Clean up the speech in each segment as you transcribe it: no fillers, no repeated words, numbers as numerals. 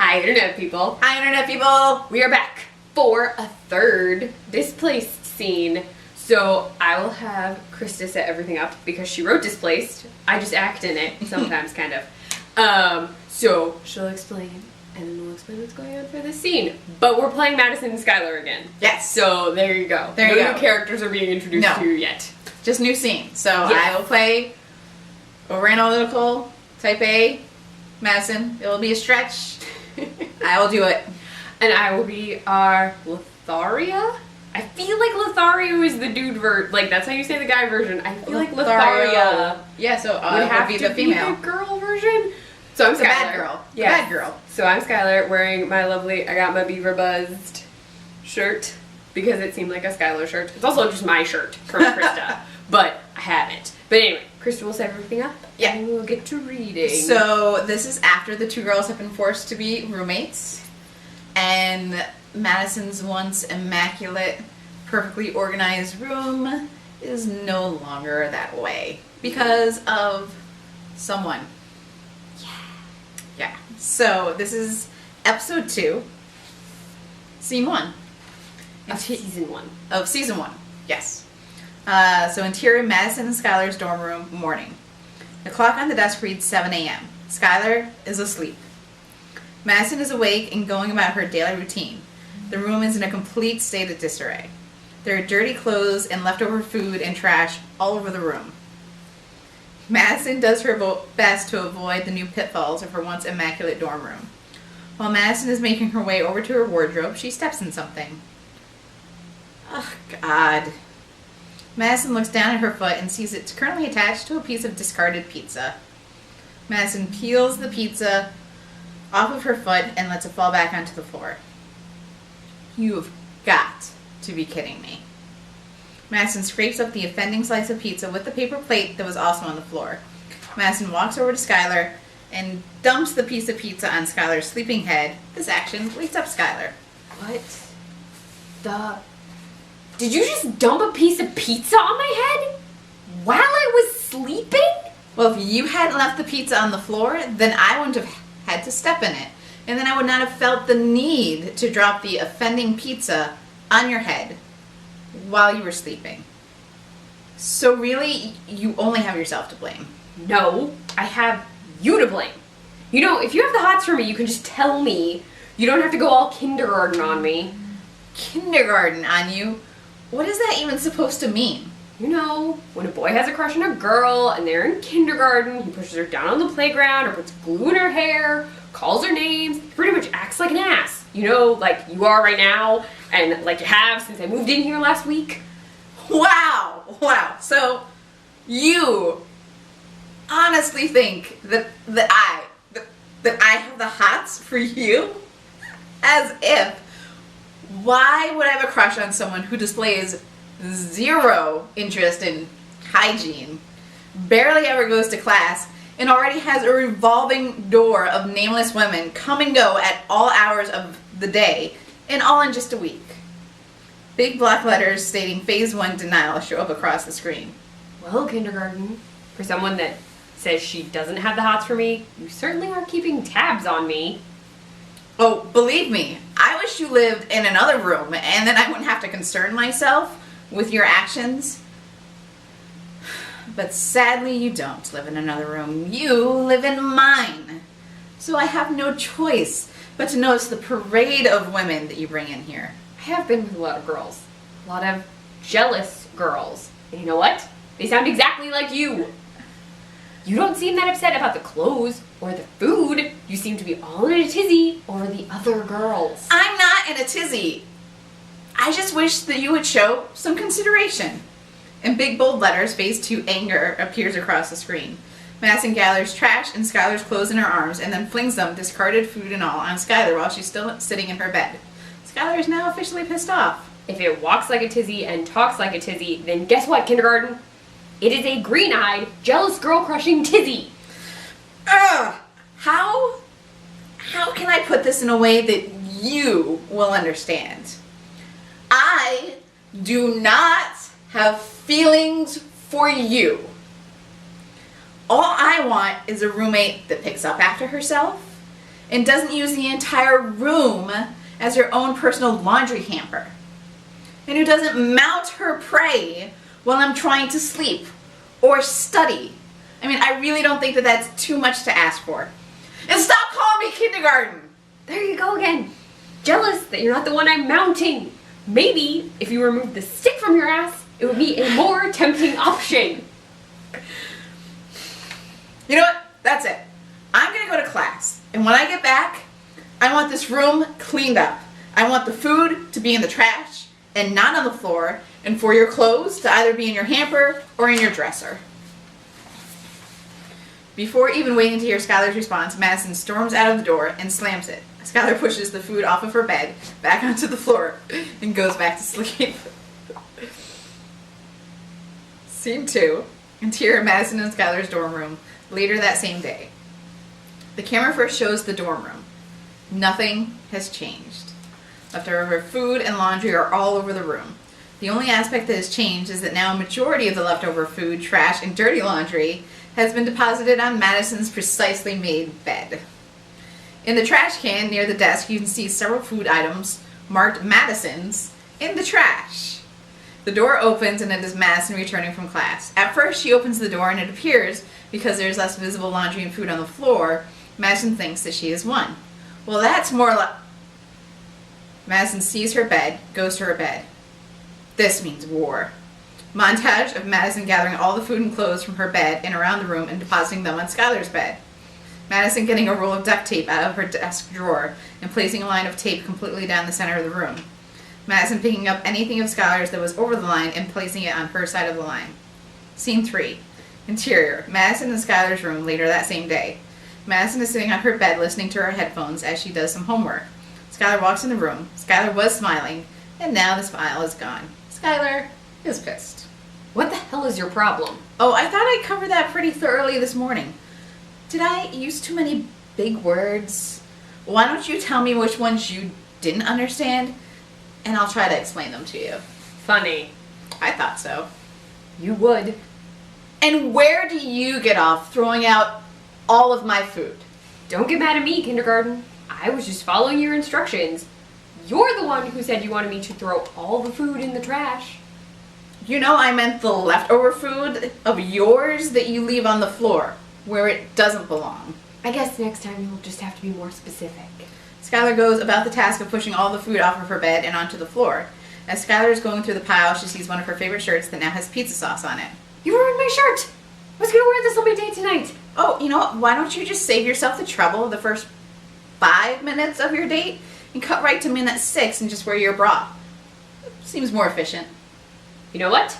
Hi, Internet people. Hi, Internet people. We are back for a third Displaced Scene. So I will have Krista set everything up because she wrote Displaced. I just act in it sometimes, kind of. So she'll explain, and then we'll explain what's going on for this scene. But we're playing Madison and Skyler again. Yes. So there you go. There you go. No new characters are being introduced to you yet. Just new scene. So Yes. I will play analytical, type A, Madison. It will be a stretch. I will do it. And I will be our Lotharia? I feel like Lothario is the dude like that's how you say the guy version. I feel like Lotharia. Yeah, so would it have would be to the female. be the girl version. So I'm The Skyler. bad girl. The Yeah. bad girl. So I'm Skyler wearing my lovely I got my beaver buzzed shirt because it seemed like a Skyler shirt. It's also just my shirt from Krista, but I have it. But anyway, Krista will set everything up. Yeah. And we'll get to reading. So this is after the two girls have been forced to be roommates, and Madison's once immaculate, perfectly organized room is no longer that way because of someone. Yeah. So this is episode 2, scene 1 Of season 1. of season 1. Yes. So interior Madison and Skyler's dorm room, morning. The clock on the desk reads 7 a.m. Skyler is asleep. Madison is awake and going about her daily routine. The room is in a complete state of disarray. There are dirty clothes and leftover food and trash all over the room. Madison does her best to avoid the new pitfalls of her once immaculate dorm room. While Madison is making her way over to her wardrobe, she steps in something. Oh, God. Madison looks down at her foot and sees it's currently attached to a piece of discarded pizza. Madison peels the pizza off of her foot and lets it fall back onto the floor. You've got to be kidding me. Madison scrapes up the offending slice of pizza with the paper plate that was also on the floor. Madison walks over to Skyler and dumps the piece of pizza on Skyler's sleeping head. This action wakes up Skyler. What the... Did you just dump a piece of pizza on my head while I was sleeping? Well, if you hadn't left the pizza on the floor, then I wouldn't have had to step in it. And then I would not have felt the need to drop the offending pizza on your head while you were sleeping. So really, you only have yourself to blame. No, I have you to blame. You know, if you have the hots for me, you can just tell me. You don't have to go all kindergarten on me. Kindergarten on you? What is that even supposed to mean? You know, when a boy has a crush on a girl and they're in kindergarten, he pushes her down on the playground or puts glue in her hair, calls her names, pretty much acts like an ass. You know, like you are right now, and like you have since I moved in here last week. Wow. So, you honestly think that I have the hots for you? As if. Why would I have a crush on someone who displays zero interest in hygiene, barely ever goes to class, and already has a revolving door of nameless women come and go at all hours of the day, and all in just a week? Big block letters stating Phase 1 denial show up across the screen. Well, kindergarten, for someone that says she doesn't have the hots for me, you certainly are keeping tabs on me. Oh, believe me, I wish you lived in another room, and then I wouldn't have to concern myself with your actions. But sadly, you don't live in another room. You live in mine. So I have no choice but to notice the parade of women that you bring in here. I have been with a lot of girls. A lot of jealous girls. And you know what? They sound exactly like you. You don't seem that upset about the clothes or the food. You seem to be all in a tizzy over the other girls. I'm not in a tizzy. I just wish that you would show some consideration. In big bold letters, Phase 2 anger appears across the screen. Madison gathers trash and Skyler's clothes in her arms and then flings them, discarded food and all, on Skyler while she's still sitting in her bed. Skyler is now officially pissed off. If it walks like a tizzy and talks like a tizzy, then guess what, kindergarten? It is a green-eyed, jealous girl-crushing tizzy. Ugh! How can I put this in a way that you will understand? I do not have feelings for you. All I want is a roommate that picks up after herself and doesn't use the entire room as her own personal laundry hamper. And who doesn't mount her prey while I'm trying to sleep or study. I mean, I really don't think that that's too much to ask for. And stop calling me kindergarten! There you go again. Jealous that you're not the one I'm mounting. Maybe if you removed the stick from your ass, it would be a more tempting option. You know what? That's it. I'm gonna go to class. And when I get back, I want this room cleaned up. I want the food to be in the trash and not on the floor, and for your clothes to either be in your hamper or in your dresser. Before even waiting to hear Skylar's response, Madison storms out of the door and slams it. Skylar pushes the food off of her bed, back onto the floor, and goes back to sleep. Scene 2. Interior Madison and Skylar's dorm room, later that same day. The camera first shows the dorm room. Nothing has changed. Leftover food and laundry are all over the room. The only aspect that has changed is that now a majority of the leftover food, trash, and dirty laundry has been deposited on Madison's precisely made bed. In the trash can near the desk, you can see several food items marked Madison's in the trash. The door opens and it is Madison returning from class. At first, she opens the door and it appears, because there's less visible laundry and food on the floor, Madison thinks that she has won. Well, that's more like... Madison sees her bed, goes to her bed. This means war. Montage of Madison gathering all the food and clothes from her bed and around the room and depositing them on Skylar's bed. Madison getting a roll of duct tape out of her desk drawer and placing a line of tape completely down the center of the room. Madison picking up anything of Skylar's that was over the line and placing it on her side of the line. Scene 3. Interior. Madison and Skylar's room later that same day. Madison is sitting on her bed listening to her headphones as she does some homework. Skylar walks in the room. Skylar was smiling, and now the smile is gone. Skylar is pissed. What the hell is your problem? Oh, I thought I covered that pretty thoroughly this morning. Did I use too many big words? Why don't you tell me which ones you didn't understand, and I'll try to explain them to you. Funny. I thought so. You would. And where do you get off throwing out all of my food? Don't get mad at me, kindergarten. I was just following your instructions. You're the one who said you wanted me to throw all the food in the trash. You know I meant the leftover food of yours that you leave on the floor, where it doesn't belong. I guess next time you'll just have to be more specific. Skylar goes about the task of pushing all the food off of her bed and onto the floor. As Skylar is going through the pile, she sees one of her favorite shirts that now has pizza sauce on it. You ruined my shirt! I was gonna wear this on my date tonight. Oh, you know what? Why don't you just save yourself the trouble of the first 5 minutes of your date and cut right to minute 6 and just wear your bra? Seems more efficient. You know what?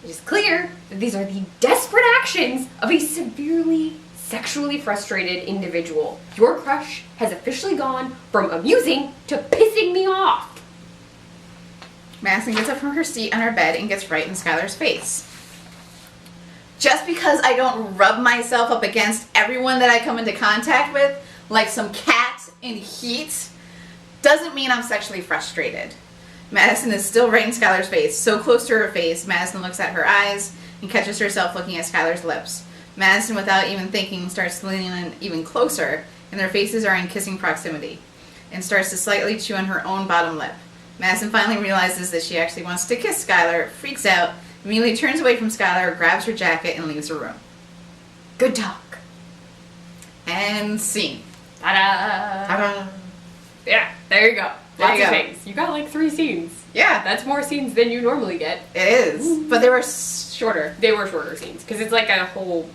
It is clear that these are the desperate actions of a severely sexually frustrated individual. Your crush has officially gone from amusing to pissing me off. Madison gets up from her seat on her bed and gets right in Skylar's face. Just because I don't rub myself up against everyone that I come into contact with, like some cat in heat, doesn't mean I'm sexually frustrated. Madison is still right in Skylar's face, so close to her face, Madison looks at her eyes and catches herself looking at Skylar's lips. Madison, without even thinking, starts leaning in even closer, and their faces are in kissing proximity, and starts to slightly chew on her own bottom lip. Madison finally realizes that she actually wants to kiss Skylar, freaks out, immediately turns away from Skylar, grabs her jacket, and leaves the room. Good talk. And scene. Ta-da! Ta-da! Yeah, there you go. There Lots you of go. things. You got like 3 scenes. Yeah, That's more scenes than you normally get. it is. But they were shorter. They were shorter scenes because it's like a whole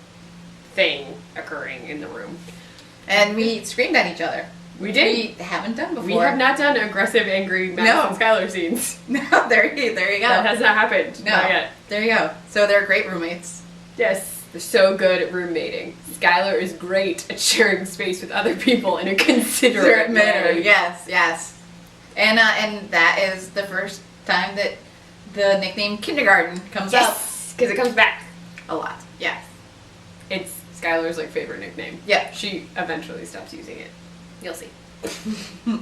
thing occurring in the room. And we screamed at each other. We did. We haven't done before. We have not done aggressive, angry Madison Skylar scenes. No, there you go. That has not happened. No, Not yet. there you go. So they're great roommates. Yes, they're so good at roommating. Skylar is great at sharing space with other people in a considerate manner. Yes, yes. And that is the first time that the nickname kindergarten comes up Yes, because it comes back. a lot. Yes. It's Skylar's like favorite nickname. Yeah. She eventually stops using it. You'll see. But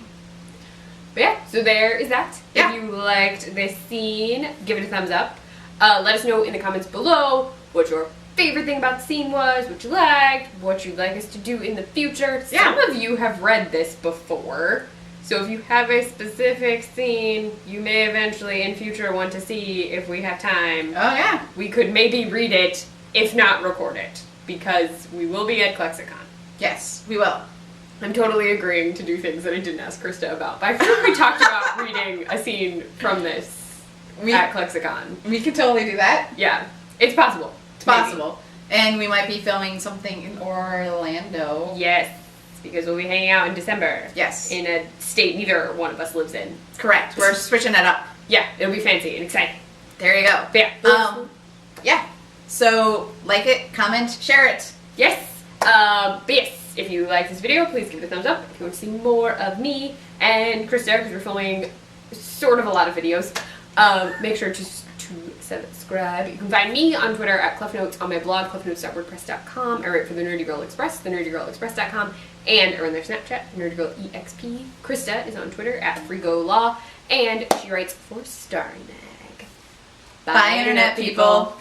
yeah, so there is that. Yeah. If you liked this scene, give it a thumbs up. Let us know in the comments below what your favorite thing about the scene was, what you liked, what you'd like us to do in the future. Yeah. Some of you have read this before, so if you have a specific scene you may eventually in future want to see if we have time. Oh, yeah. We could maybe read it, if not record it, because we will be at Klexicon. Yes, we will. I'm totally agreeing to do things that I didn't ask Krista about, but I feel like we talked about reading a scene from this at Klexicon. We could totally do that. Yeah, it's possible. It's possible. And we might be filming something in Orlando. Yes, because we'll be hanging out in December. Yes. In a state neither one of us lives in. Correct. We're switching it up. Yeah, it'll be fancy and exciting. There you go. But yeah. Yeah. So, like it, comment, share it. Yes. But yes, if you like this video, please give it a thumbs up. If you want to see more of me and Krista, because we're filming sort of a lot of videos, make sure to subscribe. You can find me on Twitter at CleffNotes, on my blog, cleffnotes.wordpress.com. I write for the Nerdy Girl Express, thenerdygirlexpress.com, and I run their Snapchat, NerdyGirlEXP. Krista is on Twitter at FreeGoLaw, and she writes for Starry Mag. Bye, Internet people.